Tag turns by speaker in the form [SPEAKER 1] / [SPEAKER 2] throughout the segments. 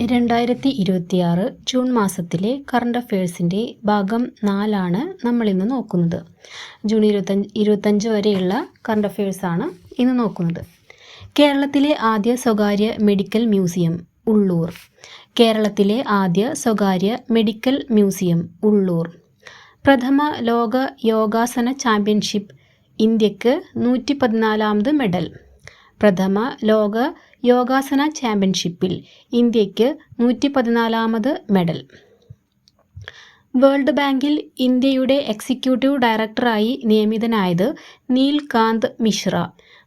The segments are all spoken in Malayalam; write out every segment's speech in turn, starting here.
[SPEAKER 1] 2026 ജൂൺ മാസത്തിലെ കറണ്ട് അഫയേഴ്സിൻ്റെ ഭാഗം 4 നമ്മളിന്ന് നോക്കുന്നത്. ജൂൺ 25 വരെയുള്ള കറണ്ട് അഫയേഴ്സാണ് ഇന്ന് നോക്കുന്നത്. കേരളത്തിലെ ആദ്യ സ്വകാര്യ മെഡിക്കൽ മ്യൂസിയം ഉള്ളൂർ. കേരളത്തിലെ ആദ്യ സ്വകാര്യ മെഡിക്കൽ മ്യൂസിയം ഉള്ളൂർ. പ്രഥമ ലോക യോഗാസന ചാമ്പ്യൻഷിപ്പ് ഇന്ത്യക്ക് 114ാമത് മെഡൽ. പ്രഥമ ലോക യോഗാസന ചാമ്പ്യൻഷിപ്പിൽ ഇന്ത്യക്ക് 114ാമത് മെഡൽ. വേൾഡ് ബാങ്കിൽ ഇന്ത്യയുടെ എക്സിക്യൂട്ടീവ് ഡയറക്ടറായി നിയമിതനായത് നീൽകാന്ത് മിശ്ര.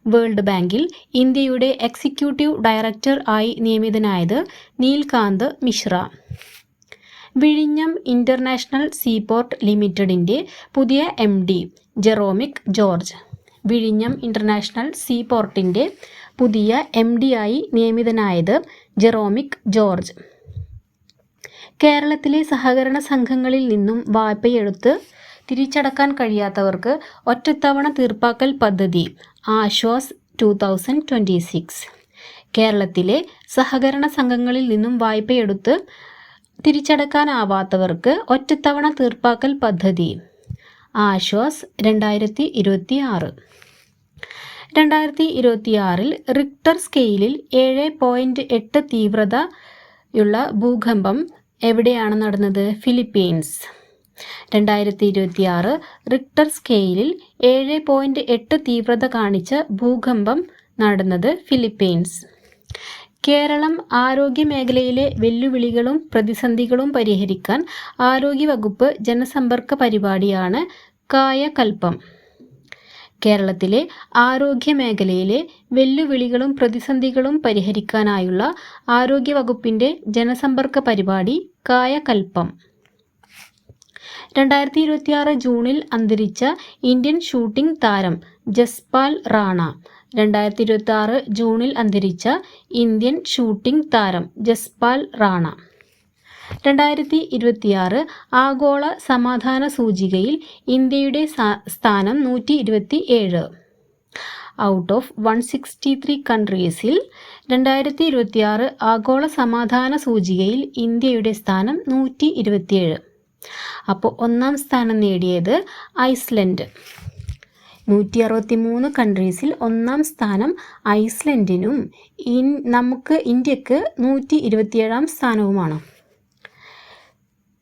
[SPEAKER 1] വേൾഡ് ബാങ്കിൽ ഇന്ത്യയുടെ എക്സിക്യൂട്ടീവ് ഡയറക്ടർ ആയി നിയമിതനായത് നീൽകാന്ത് മിശ്ര. വിഴിഞ്ഞം ഇൻ്റർനാഷണൽ സീപോർട്ട് ലിമിറ്റഡിൻ്റെ പുതിയ MD ജെറോമിക് ജോർജ്. വിഴിഞ്ഞം ഇൻ്റർനാഷണൽ സീപോർട്ടിൻ്റെ പുതിയ MD ആയി നിയമിതനായത് ജെറോമിക് ജോർജ്. കേരളത്തിലെ സഹകരണ സംഘങ്ങളിൽ നിന്നും വായ്പയെടുത്ത് തിരിച്ചടക്കാൻ കഴിയാത്തവർക്ക് ഒറ്റത്തവണ തീർപ്പാക്കൽ പദ്ധതി ആശ്വാസ് 2026. കേരളത്തിലെ സഹകരണ സംഘങ്ങളിൽ നിന്നും വായ്പയെടുത്ത് തിരിച്ചടക്കാനാവാത്തവർക്ക് ഒറ്റത്തവണ തീർപ്പാക്കൽ പദ്ധതി ആശ്വാസ് 2026. 2026 റിക്ടർ സ്കെയിലിൽ 7.8 തീവ്രതയുള്ള ഭൂകമ്പം എവിടെയാണ് നടന്നത്? ഫിലിപ്പീൻസ്. 2026 റിക്ടർ സ്കെയിലിൽ 7.8 തീവ്രത കാണിച്ച ഭൂകമ്പം നടന്നത് ഫിലിപ്പീൻസ്. കേരളം ആരോഗ്യ മേഖലയിലെ വെല്ലുവിളികളും പ്രതിസന്ധികളും പരിഹരിക്കാൻ ആരോഗ്യവകുപ്പ് ജനസമ്പർക്ക പരിപാടിയാണ് കായകൽപ്പം. കേരളത്തിലെ ആരോഗ്യ മേഖലയിലെ വെല്ലുവിളികളും പ്രതിസന്ധികളും പരിഹരിക്കാനായുള്ള ആരോഗ്യവകുപ്പിൻ്റെ ജനസമ്പർക്ക പരിപാടി കായകൽപ്പം. 2026 ജൂണിൽ അന്തരിച്ച ഇന്ത്യൻ ഷൂട്ടിംഗ് താരം ജസ്പാൽ റാണ. 2026 ജൂണിൽ അന്തരിച്ച ഇന്ത്യൻ ഷൂട്ടിംഗ് താരം ജസ്പാൽ റാണ. 2026 ആഗോള സമാധാന സൂചികയിൽ ഇന്ത്യയുടെ സ്ഥാനം 127. ഔട്ട് ഓഫ് 163 കൺട്രീസിൽ 2026 ആഗോള സമാധാന സൂചികയിൽ ഇന്ത്യയുടെ സ്ഥാനം 127. അപ്പോൾ ഒന്നാം സ്ഥാനം നേടിയത് ഐസ്ലൻഡ്. 163 കൺട്രീസിൽ ഒന്നാം സ്ഥാനം ഐസ്ലൻഡിനും നമുക്ക് ഇന്ത്യക്ക് 127ാം സ്ഥാനവുമാണ്.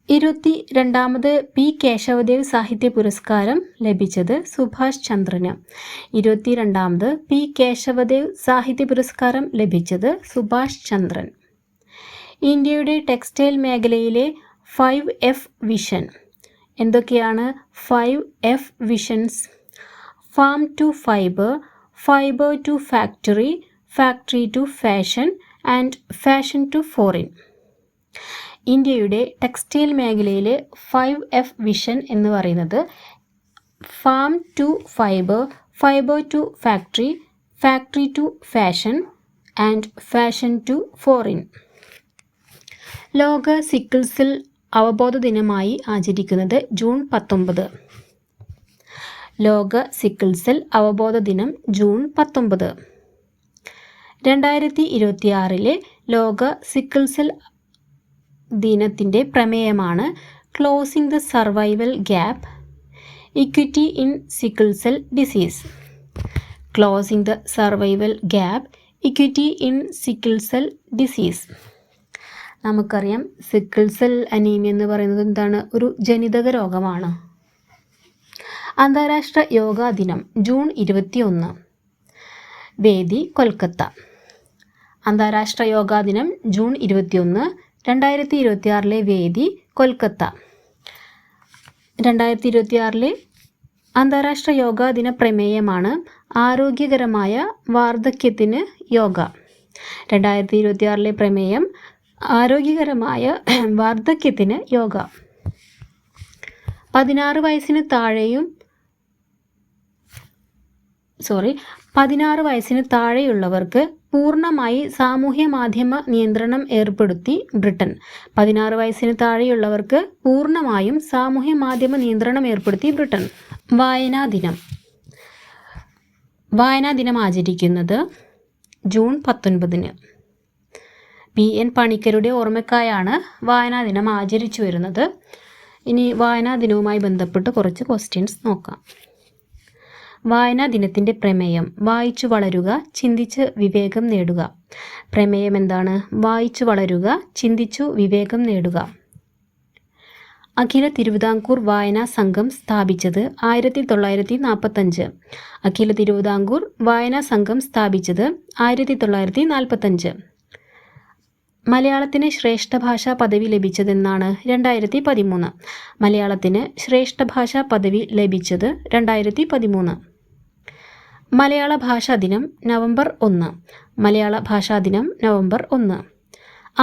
[SPEAKER 1] 22ാമത് P. കേശവദേവ് സാഹിത്യ പുരസ്കാരം ലഭിച്ചത് സുഭാഷ് ചന്ദ്രന്. 22ാമത് P. കേശവദേവ് സാഹിത്യ പുരസ്കാരം ലഭിച്ചത് സുഭാഷ് ചന്ദ്രൻ. ഇന്ത്യയുടെ ടെക്സ്റ്റൈൽ മേഖലയിലെ 5F വിഷൻ എന്തൊക്കെയാണ്? 5F visions: farm to fibre, fibre to factory, factory to fashion and fashion to foreign. ഇന്ത്യയുടെ ടെക്സ്റ്റൈൽ മേഖലയിലെ 5F വിഷൻ എന്ന് പറയുന്നത് farm to fibre, fibre to factory, factory to fashion and fashion to foreign. ലോക സിക്കിൾ സെൽ അവബോധ ദിനമായി ആചരിക്കുന്നത് ജൂൺ 19. ലോക സിക്കിൾ സെൽ അവബോധ ദിനം ജൂൺ 19. 2026 ലോക സിക്കിൾ സെൽ ദിനത്തിൻ്റെ പ്രമേയമാണ് closing the survival gap, equity in sickle cell disease. Closing the survival gap, equity in sickle cell disease. നമുക്കറിയാം സിക്കിൾ സെൽ അനീമിയ എന്ന് പറയുന്നത് എന്താണ്? ഒരു ജനിതക രോഗമാണ്. അന്താരാഷ്ട്ര യോഗാ ദിനം ജൂൺ 21. വേദി കൊൽക്കത്ത. അന്താരാഷ്ട്ര യോഗാ ദിനം ജൂൺ 21. 2026 വേദി കൊൽക്കത്ത. 2026 അന്താരാഷ്ട്ര യോഗാ ദിന പ്രമേയമാണ് ആരോഗ്യകരമായ വാർദ്ധക്യത്തിന് യോഗ. 2026 പ്രമേയം ആരോഗ്യകരമായ വാർദ്ധക്യത്തിന് യോഗ. 16 വയസ്സിന് താഴെയുള്ളവർക്ക് പൂർണ്ണമായി സാമൂഹ്യ മാധ്യമ നിയന്ത്രണം ഏർപ്പെടുത്തി ബ്രിട്ടൻ. 16 വയസ്സിന് താഴെയുള്ളവർക്ക് പൂർണ്ണമായും സാമൂഹ്യ മാധ്യമ നിയന്ത്രണം ഏർപ്പെടുത്തി ബ്രിട്ടൻ. വായനാ ദിനം ആചരിക്കുന്നത് ജൂൺ 19. PN പണിക്കരുടെ ഓർമ്മയ്ക്കായാണ് വായനാ ദിനം ആചരിച്ചു വരുന്നത്. ഇനി വായനാ ദിനവുമായി ബന്ധപ്പെട്ട് കുറച്ച് ക്വസ്റ്റ്യൻസ് നോക്കാം. വായനാ ദിനത്തിൻ്റെ പ്രമേയം വായിച്ചു വളരുക, ചിന്തിച്ച് വിവേകം നേടുക. പ്രമേയം എന്താണ്? വായിച്ചു വളരുക, ചിന്തിച്ചു വിവേകം നേടുക. അഖില തിരുവിതാംകൂർ വായനാ സംഘം സ്ഥാപിച്ചത് 1945. അഖില തിരുവിതാംകൂർ വായനാ സംഘം സ്ഥാപിച്ചത് 1945. മലയാളത്തിന് ശ്രേഷ്ഠ ഭാഷാ പദവി ലഭിച്ചതെന്നാണ്? 2013. മലയാളത്തിന് ശ്രേഷ്ഠ ഭാഷാ പദവി ലഭിച്ചത് 2013. മലയാള ഭാഷാ ദിനം നവംബർ 1. മലയാള ഭാഷാ ദിനം നവംബർ 1.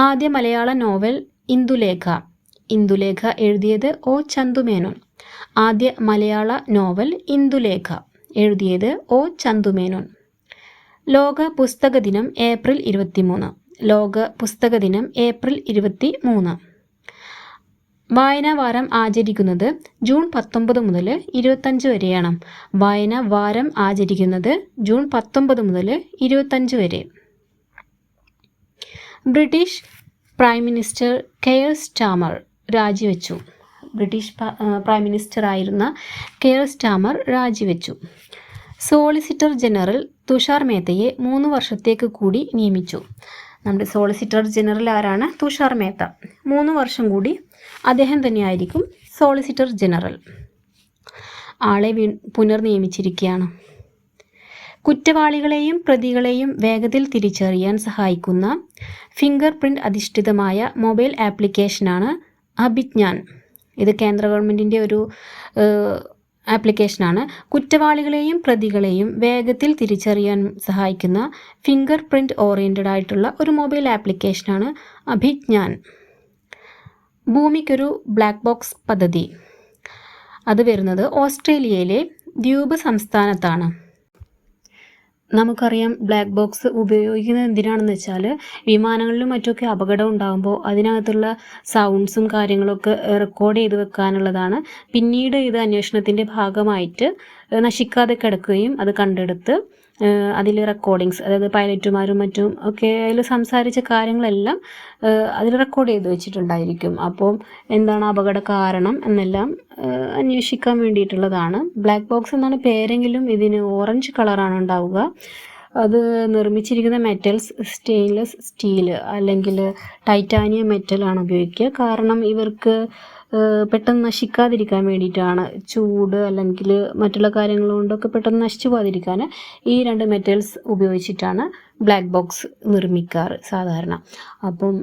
[SPEAKER 1] ആദ്യ മലയാള നോവൽ ഇന്ദുലേഖ. ഇന്ദുലേഖ എഴുതിയത് ഒ ചന്തുമേനോൻ. ആദ്യ മലയാള നോവൽ ഇന്ദുലേഖ എഴുതിയത് ഒ ചന്തുമേനോൻ. ലോക പുസ്തക ദിനം ഏപ്രിൽ 23. ലോക പുസ്തക ദിനം ഏപ്രിൽ 23. വായനാ വാരം ആചരിക്കുന്നത് ജൂൺ 19 മുതൽ 25 വരെയാണ്. വായനാ വാരം ആചരിക്കുന്നത് ജൂൺ 19 മുതൽ 25 വരെ. British prime minister care Starmer രാജിവെച്ചു. ബ്രിട്ടീഷ് പ്രൈം മിനിസ്റ്റർ ആയിരുന്ന കെയർ സ്റ്റാമർ രാജിവെച്ചു. സോളിസിറ്റർ ജനറൽ തുഷാർ മേത്തയെ 3 വർഷത്തേക്ക് കൂടി നിയമിച്ചു. നമ്മുടെ സോളിസിറ്റർ ജനറൽ ആരാണ്? തുഷാർ മേത്ത. 3 വർഷം കൂടി അദ്ദേഹം തന്നെയായിരിക്കും സോളിസിറ്റർ ജനറൽ. ആളെ പുനർനിയമിച്ചിരിക്കുകയാണ്. കുറ്റവാളികളെയും പ്രതികളെയും വേഗത്തിൽ തിരിച്ചറിയാൻ സഹായിക്കുന്ന ഫിംഗർ പ്രിൻ്റ് അധിഷ്ഠിതമായ മൊബൈൽ ആപ്ലിക്കേഷനാണ് അഭിജ്ഞാൻ. ഇത് കേന്ദ്ര ഗവൺമെൻറ്റിൻ്റെ ഒരു ആപ്ലിക്കേഷനാണ്. കുറ്റവാളികളെയും പ്രതികളെയും വേഗത്തിൽ തിരിച്ചറിയാൻ സഹായിക്കുന്ന ഫിംഗർ പ്രിൻ്റ് ഓറിയൻറ്റഡ് ആയിട്ടുള്ള ഒരു മൊബൈൽ ആപ്ലിക്കേഷനാണ് അഭിജ്ഞാൻ. ഭൂമിക്കൊരു ബ്ലാക്ക് ബോക്സ് പദ്ധതി. അത് വരുന്നത് ഓസ്ട്രേലിയയിലെ ദ്വീപ് സംസ്ഥാനത്താണ്. നമുക്കറിയാം ബ്ലാക്ക് ബോക്സ് ഉപയോഗിക്കുന്നത് എന്തിനാണെന്ന് വെച്ചാൽ വിമാനങ്ങളിലും മറ്റുമൊക്കെ അപകടം ഉണ്ടാകുമ്പോൾ അതിനകത്തുള്ള സൗണ്ട്സും കാര്യങ്ങളൊക്കെ റെക്കോർഡ് ചെയ്ത് വെക്കാനുള്ളതാണ്. പിന്നീട് ഇത് അന്വേഷണത്തിൻ്റെ ഭാഗമായിട്ട് നശിക്കാതെ കിടക്കുകയും അത് കണ്ടെടുത്ത് അതിൽ റെക്കോർഡിങ്സ്, അതായത് പൈലറ്റുമാരും മറ്റും ഒക്കെ അതിൽ സംസാരിച്ച കാര്യങ്ങളെല്ലാം അതിൽ റെക്കോർഡ് ചെയ്ത് വെച്ചിട്ടുണ്ടായിരിക്കും. അപ്പം എന്താണ് അപകട കാരണം എന്നെല്ലാം അന്വേഷിക്കാൻ വേണ്ടിയിട്ടുള്ളതാണ്. ബ്ലാക്ക് ബോക്സ് എന്നാണ് പേരെങ്കിലും ഇതിന് ഓറഞ്ച് കളറാണ് ഉണ്ടാവുക. അത് നിർമ്മിച്ചിരിക്കുന്ന മെറ്റൽസ് സ്റ്റെയിൻലെസ് സ്റ്റീൽ അല്ലെങ്കിൽ ടൈറ്റാനിയം മെറ്റലാണ് ഉപയോഗിക്കുക. കാരണം ഇവർക്ക് പെട്ടെന്ന് നശിക്കാതിരിക്കാൻ വേണ്ടിയിട്ടാണ്. ചൂട് അല്ലെങ്കിൽ മറ്റുള്ള കാര്യങ്ങൾ കൊണ്ടൊക്കെ പെട്ടെന്ന് നശിച്ചു പോകാതിരിക്കാൻ ഈ 2 മെറ്റൽസ് ഉപയോഗിച്ചിട്ടാണ് ബ്ലാക്ക് ബോക്സ് നിർമ്മിക്കാറ് സാധാരണ. അപ്പം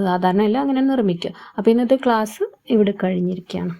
[SPEAKER 1] സാധാരണ എല്ലാം അങ്ങനെ നിർമ്മിക്കുക. അപ്പോൾ ഇന്നത്തെ ക്ലാസ് ഇവിടെ കഴിഞ്ഞിരിക്കുകയാണ്.